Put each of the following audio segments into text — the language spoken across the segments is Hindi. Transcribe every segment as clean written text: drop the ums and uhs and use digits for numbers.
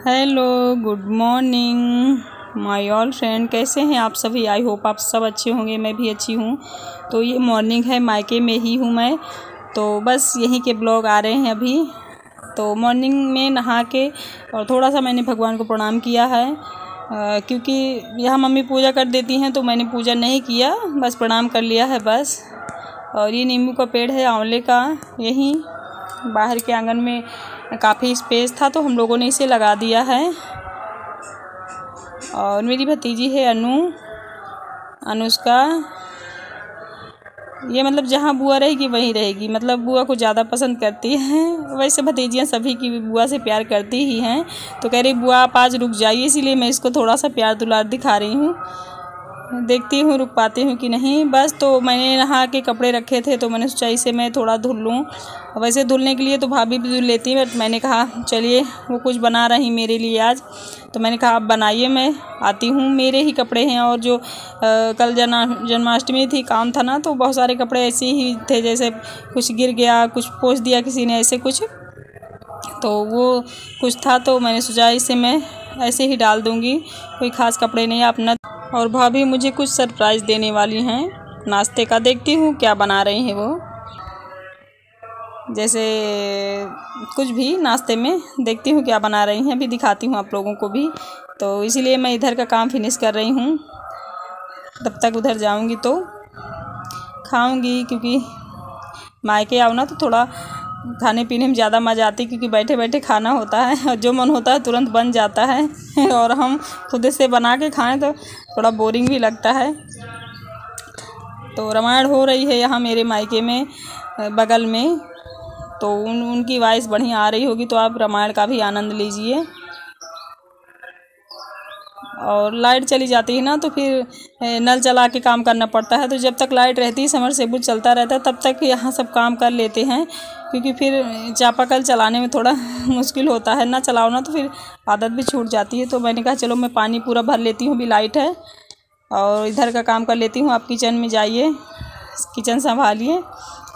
Hello, good morning my all friend. कैसे हैं आप सभी? आई होप आप सब अच्छे होंगे, मैं भी अच्छी हूँ। तो ये मॉर्निंग है, मायके में ही हूँ मैं, तो बस यहीं के ब्लॉग आ रहे हैं अभी। तो मॉर्निंग में नहा के और थोड़ा सा मैंने भगवान को प्रणाम किया है, क्योंकि यहाँ मम्मी पूजा कर देती हैं, तो मैंने पूजा नहीं किया, बस प्रणाम कर लिया है बस। और ये नींबू का पेड़ है आंवले का, यहीं बाहर के आंगन में काफ़ी स्पेस था तो हम लोगों ने इसे लगा दिया है। और मेरी भतीजी है अनुष्का, ये मतलब जहाँ बुआ रहेगी वहीं रहेगी, मतलब बुआ को ज़्यादा पसंद करती है। वैसे भतीजियाँ सभी की बुआ से प्यार करती ही हैं, तो कह रही बुआ आप आज रुक जाइए, इसीलिए मैं इसको थोड़ा सा प्यार दुलार दिखा रही हूँ। देखती हूँ रुक पाती हूँ कि नहीं। बस तो मैंने नहा के कपड़े रखे थे तो मैंने सोचा इसे मैं थोड़ा धुल लूँ। वैसे धुलने के लिए तो भाभी भी धुल लेती है, बट मैंने कहा चलिए वो कुछ बना रही मेरे लिए आज, तो मैंने कहा आप बनाइए, मैं आती हूँ। मेरे ही कपड़े हैं, और जो कल जन्माष्टमी थी, काम था ना, तो बहुत सारे कपड़े ऐसे ही थे, जैसे कुछ गिर गया, कुछ पोंछ दिया किसी ने, ऐसे कुछ, तो वो कुछ था, तो मैंने सोचा इसे मैं ऐसे ही डाल दूँगी, कोई ख़ास कपड़े नहीं अपना। और भाभी मुझे कुछ सरप्राइज़ देने वाली हैं नाश्ते का, देखती हूँ क्या बना रही हैं वो, जैसे कुछ भी नाश्ते में देखती हूँ क्या बना रही हैं, अभी दिखाती हूँ आप लोगों को भी। तो इसीलिए मैं इधर का काम फिनिश कर रही हूँ, तब तक उधर जाऊँगी तो खाऊँगी, क्योंकि मायके आओ ना तो थोड़ा खाने पीने में ज़्यादा मज़ा आती है, क्योंकि बैठे बैठे खाना होता है और जो मन होता है तुरंत बन जाता है और हम खुद से बना के खाएं तो थोड़ा बोरिंग भी लगता है। तो रामायण हो रही है यहाँ मेरे मायके में बगल में, तो उनकी वॉइस बढ़िया आ रही होगी, तो आप रामायण का भी आनंद लीजिए। और लाइट चली जाती है ना तो फिर नल चला के काम करना पड़ता है, तो जब तक लाइट रहती है, समरसेबुल चलता रहता है, तब तक यहाँ सब काम कर लेते हैं, क्योंकि फिर चापाकल चलाने में थोड़ा मुश्किल होता है, ना चलाओ ना तो फिर आदत भी छूट जाती है। तो मैंने कहा चलो मैं पानी पूरा भर लेती हूँ, अभी लाइट है, और इधर का काम कर लेती हूँ। आप किचन में जाइए, किचन संभालिए।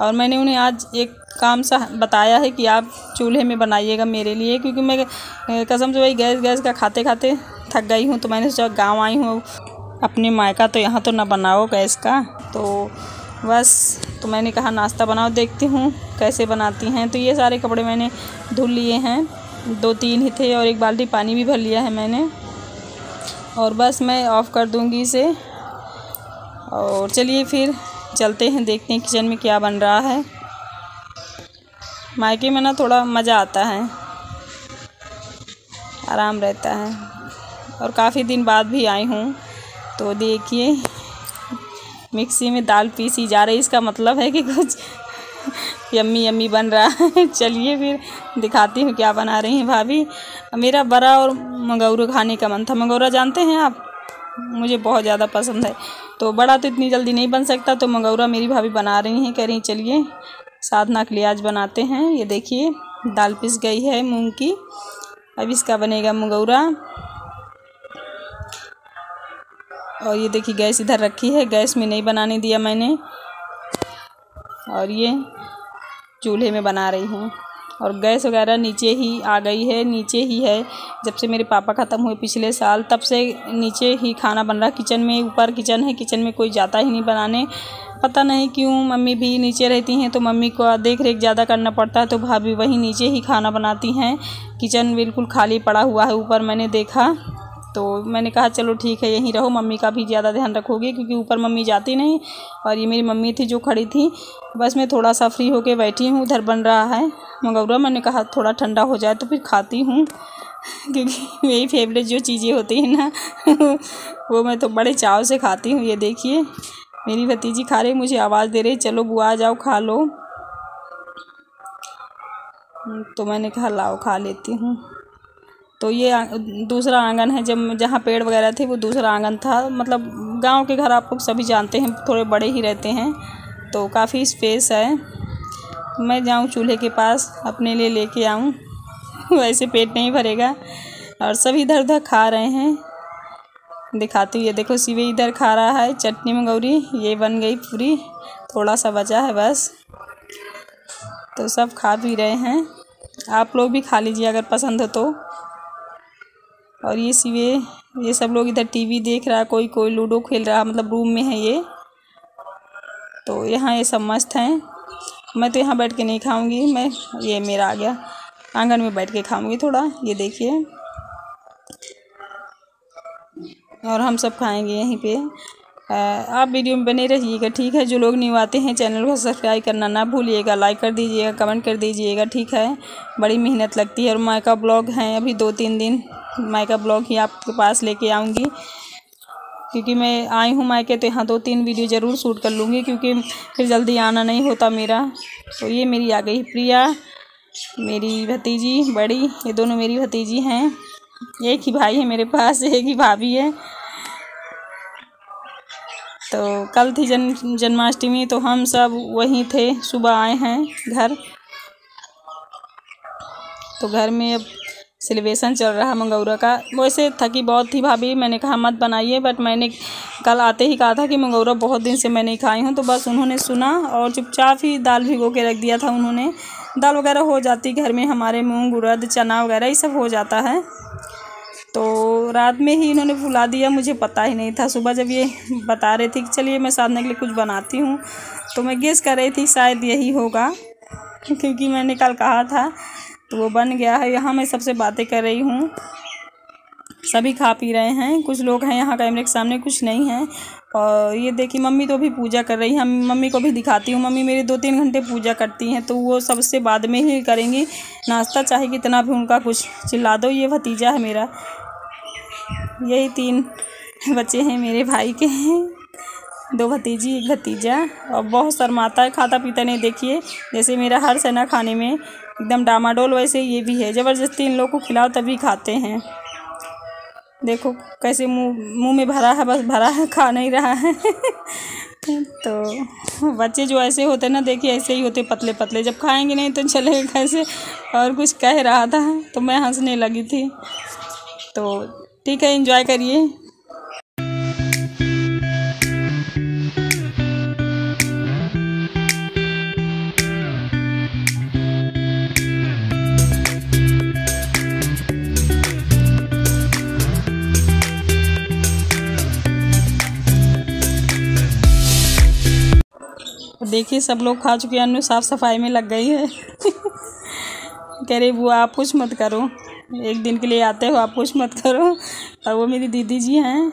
और मैंने उन्हें आज एक काम सा बताया है कि आप चूल्हे में बनाइएगा मेरे लिए, क्योंकि मैं कसम से वही गैस का खाते खाते थक गई हूँ, तो मैंने सोचा गाँव आई हूँ अपने मायका, तो यहाँ तो ना बनाओ गैस का, तो बस तो मैंने कहा नाश्ता बनाओ, देखती हूँ कैसे बनाती हैं। तो ये सारे कपड़े मैंने धुल लिए हैं, 2-3 ही थे, और एक बाल्टी पानी भी भर लिया है मैंने, और बस मैं ऑफ़ कर दूँगी इसे। और चलिए फिर चलते हैं, देखते हैं किचन में क्या बन रहा है। मायके में ना थोड़ा मज़ा आता है, आराम रहता है, और काफ़ी दिन बाद भी आई हूँ। तो देखिए मिक्सी में दाल पीसी जा रही, इसका मतलब है कि कुछ यम्मी यम्मी बन रहा है। चलिए फिर दिखाती हूँ क्या बना रही हैं भाभी। मेरा बड़ा और मंगौरा खाने का मन था। मंगौरा जानते हैं आप? मुझे बहुत ज़्यादा पसंद है। तो बड़ा तो इतनी जल्दी नहीं बन सकता, तो मंगौरा मेरी भाभी बना रही हैं, कह रही चलिए साधना के लिए आज बनाते हैं। ये देखिए दाल पिस गई है मूंग की, अब इसका बनेगा मंगौरा। और ये देखिए गैस इधर रखी है, गैस में नहीं बनाने दिया मैंने, और ये चूल्हे में बना रही हूँ। और गैस वगैरह नीचे ही आ गई है, नीचे ही है, जब से मेरे पापा ख़त्म हुए पिछले साल, तब से नीचे ही खाना बन रहा। किचन में, ऊपर किचन है, किचन में कोई जाता ही नहीं बनाने, पता नहीं क्यों। मम्मी भी नीचे रहती हैं तो मम्मी को देख रेख ज़्यादा करना पड़ता है, तो भाभी वहीं नीचे ही खाना बनाती हैं। किचन बिल्कुल खाली पड़ा हुआ है ऊपर, मैंने देखा, तो मैंने कहा चलो ठीक है यहीं रहो, मम्मी का भी ज़्यादा ध्यान रखोगे, क्योंकि ऊपर मम्मी जाती नहीं। और ये मेरी मम्मी थी जो खड़ी थी, बस मैं थोड़ा सा फ्री होके बैठी हूँ। उधर बन रहा है मंगौरा, मैंने कहा थोड़ा ठंडा हो जाए तो फिर खाती हूँ, क्योंकि मेरी फेवरेट जो चीज़ें होती हैं ना वो मैं तो बड़े चाव से खाती हूँ। ये देखिए मेरी भतीजी खा रही, मुझे आवाज़ दे रही चलो बुआ आ जाओ खा लो, तो मैंने कहा लाओ खा लेती हूँ। तो ये दूसरा आंगन है, जब जहाँ पेड़ वगैरह थे वो दूसरा आंगन था। मतलब गांव के घर आप लोग सभी जानते हैं थोड़े बड़े ही रहते हैं, तो काफ़ी स्पेस है। मैं जाऊँ चूल्हे के पास अपने लिए लेके आऊँ वैसे पेट नहीं भरेगा। और सभी इधर उधर खा रहे हैं, दिखाती हूँ। ये देखो शिवे इधर खा रहा है चटनी मंगौरी, ये बन गई पूरी, थोड़ा सा बचा है बस। तो सब खा पी रहे हैं, आप लोग भी खा लीजिए अगर पसंद हो तो। और ये सिवे ये सब लोग इधर टीवी देख रहा है, कोई लूडो खेल रहा है, मतलब रूम में है ये। तो यहाँ ये सब मस्त हैं। मैं तो यहाँ बैठ के नहीं खाऊंगी, मैं ये मेरा आ गया आंगन में बैठ के खाऊंगी थोड़ा, ये देखिए। और हम सब खाएंगे यहीं पे। आप वीडियो में बने रहिएगा, ठीक है। जो लोग न्यू आते हैं चैनल को सब्सक्राइब करना ना भूलिएगा, लाइक कर दीजिएगा, कमेंट कर दीजिएगा, ठीक है। बड़ी मेहनत लगती है। और मायका ब्लॉग हैं, अभी 2-3 दिन मायका ब्लॉग ही आपके पास लेके आऊँगी, क्योंकि मैं आई हूँ मायके तो यहाँ 2-3 वीडियो ज़रूर शूट कर लूँगी, क्योंकि फिर जल्दी आना नहीं होता मेरा। तो ये मेरी आ गई प्रिया, मेरी भतीजी बड़ी, ये दोनों मेरी भतीजी हैं। एक ही भाई है मेरे पास, एक ही भाभी है। तो कल थी जन्माष्टमी, तो हम सब वहीं थे, सुबह आए हैं घर। तो घर में अब सेलिब्रेशन चल रहा है मंगौरा का। वैसे थकी बहुत थी भाभी, मैंने कहा मत बनाइए, बट मैंने कल आते ही कहा था कि मंगौरा बहुत दिन से मैं नहीं खाई हूँ। तो बस उन्होंने सुना और चुपचाप ही दाल भिगो के रख दिया था उन्होंने। दाल वगैरह हो जाती घर में हमारे, मूंग उड़द चना वगैरह ये सब हो जाता है। तो रात में ही इन्होंने बुला दिया, मुझे पता ही नहीं था। सुबह जब ये बता रहे थे कि चलिए मैं साधने के लिए कुछ बनाती हूँ, तो मैं गेस कर रही थी शायद यही होगा, क्योंकि मैंने कल कहा था। तो वो बन गया है। यहाँ मैं सबसे बातें कर रही हूँ, सभी खा पी रहे हैं। कुछ लोग हैं यहाँ कैमरे के सामने, कुछ नहीं हैं। और ये देखिए मम्मी तो भी पूजा कर रही हैं। मम्मी को भी दिखाती हूँ। मम्मी मेरी 2-3 घंटे पूजा करती हैं, तो वो सबसे बाद में ही करेंगी नाश्ता, चाहे कितना भी उनका कुछ चिल्ला दो। ये भतीजा है मेरा, यही 3 बच्चे हैं मेरे भाई के हैं, 2 भतीजी 1 भतीजा। और बहुत शर्माता है, खाता पीता नहीं। देखिए जैसे मेरा हर्ष है ना खाने में एकदम डामाडोल, वैसे ये भी है। ज़बरदस्ती इन लोग को खिलाओ तभी खाते हैं। देखो कैसे मुंह में भरा है, बस भरा है, खा नहीं रहा है। तो बच्चे जो ऐसे होते हैं ना, देखिए ऐसे ही होते पतले पतले, जब खाएंगे नहीं तो चलेगा कैसे। और कुछ कह रहा था तो मैं हंसने लगी थी। तो ठीक है, एंजॉय करिए। देखिए सब लोग खा चुके हैं, अन्नू साफ़ सफाई में लग गई है। कह रही बुआ आप कुछ मत करो, एक दिन के लिए आते हो, आप कुछ मत करो। और वो मेरी दीदी जी हैं,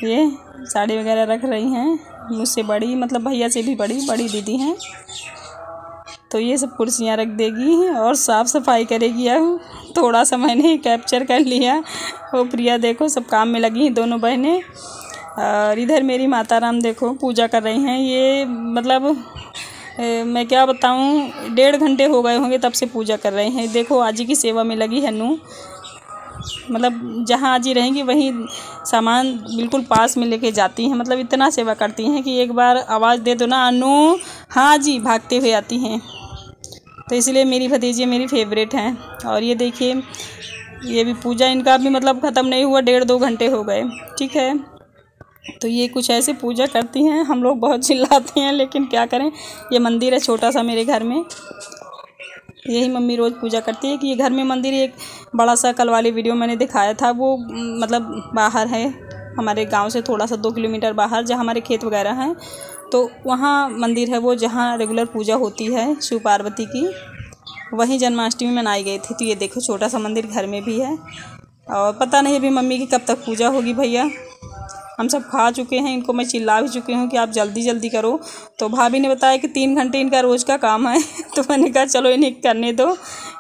ये साड़ी वगैरह रख रही हैं, मुझसे बड़ी, मतलब भैया से भी बड़ी दीदी हैं। तो ये सब कुर्सियाँ रख देगी और साफ़ सफाई करेगी। अब थोड़ा सा मैंने कैप्चर कर लिया। वो प्रिया देखो सब काम में लगी हैं, दोनों बहनें। और इधर मेरी माता राम देखो पूजा कर रही हैं। ये मतलब मैं क्या बताऊं, 1.5 घंटे हो गए होंगे तब से पूजा कर रहे हैं। देखो आजी की सेवा में लगी है नू, मतलब जहाँ आजी रहेंगी वहीं सामान बिल्कुल पास में लेके जाती हैं। मतलब इतना सेवा करती हैं कि एक बार आवाज़ दे दो ना अनु हाँ जी, भागते हुए आती हैं। तो इसलिए मेरी भतीजी मेरी फेवरेट हैं। और ये देखिए ये भी पूजा इनका भी मतलब ख़त्म नहीं हुआ, 1.5-2 घंटे हो गए, ठीक है। तो ये कुछ ऐसे पूजा करती हैं। हम लोग बहुत चिल्लाते हैं, लेकिन क्या करें, ये मंदिर है छोटा सा मेरे घर में, यही मम्मी रोज़ पूजा करती है। कि ये घर में मंदिर, एक बड़ा सा कल वाली वीडियो मैंने दिखाया था, वो मतलब बाहर है हमारे गांव से थोड़ा सा 2 किलोमीटर बाहर, जहाँ हमारे खेत वगैरह हैं। तो वहाँ मंदिर है वो, जहाँ रेगुलर पूजा होती है शिव पार्वती की, वहीं जन्माष्टमी मनाई गई थी। तो ये देखो छोटा सा मंदिर घर में भी है। और पता नहीं अभी मम्मी की कब तक पूजा होगी भैया। हम सब खा चुके हैं, इनको मैं चिल्ला भी चुकी हूँ कि आप जल्दी जल्दी करो। तो भाभी ने बताया कि 3 घंटे इनका रोज़ का काम है। तो मैंने कहा चलो इन्हें करने दो,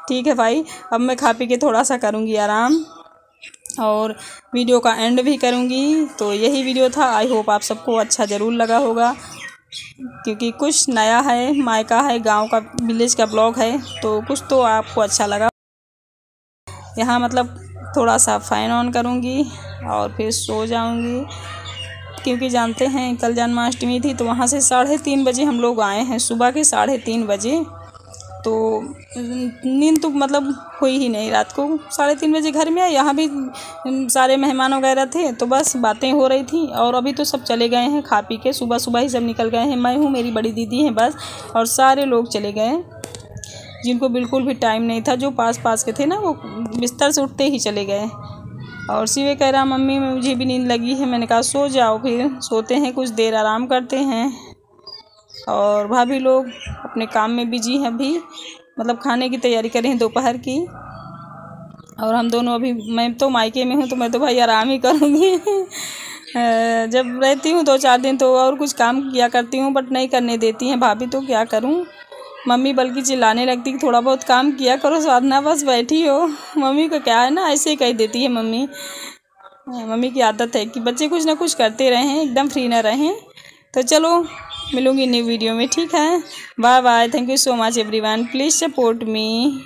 ठीक है भाई। अब मैं खा पी के थोड़ा सा करूँगी आराम और वीडियो का एंड भी करूँगी। तो यही वीडियो था, आई होप आप सबको अच्छा ज़रूर लगा होगा, क्योंकि कुछ नया है, मायका है, गाँव का विलेज का ब्लॉग है, तो कुछ तो आपको अच्छा लगा। यहाँ मतलब थोड़ा सा फ़ैन ऑन करूँगी और फिर सो जाऊँगी, क्योंकि जानते हैं कल जन्माष्टमी थी। तो वहाँ से 3:30 बजे हम लोग आए हैं, सुबह के 3:30 बजे। तो नींद तो मतलब हुई ही नहीं रात को। 3:30 बजे घर में आए, यहाँ भी सारे मेहमान वगैरह थे, तो बस बातें हो रही थी। और अभी तो सब चले गए हैं खा पी के, सुबह सुबह ही सब निकल गए हैं। मैं हूँ, मेरी बड़ी दीदी हैं बस, और सारे लोग चले गए जिनको बिल्कुल भी टाइम नहीं था। जो पास के थे ना, वो बिस्तर से उठते ही चले गए। और शिवे कह रहा मम्मी मुझे भी नींद लगी है। मैंने कहा सो जाओ, फिर सोते हैं, कुछ देर आराम करते हैं। और भाभी लोग अपने काम में बिजी हैं अभी, मतलब खाने की तैयारी कर रही हैं दोपहर की। और हम दोनों अभी, मैं तो मायके में हूँ तो मैं तो भाई आराम ही करूँगी। जब रहती हूँ 2-4 दिन तो और कुछ काम किया करती हूँ, बट नहीं करने देती हैं भाभी, तो क्या करूँ। मम्मी बल्कि चिल्लाने लगती कि थोड़ा बहुत काम किया करो साधना, बस बैठी हो। मम्मी को क्या है ना, ऐसे ही कह देती है मम्मी। मम्मी की आदत है कि बच्चे कुछ ना कुछ करते रहें, एकदम फ्री ना रहें। तो चलो मिलूँगी न्यू वीडियो में, ठीक है। Bye bye, thank you so much everyone, please support me.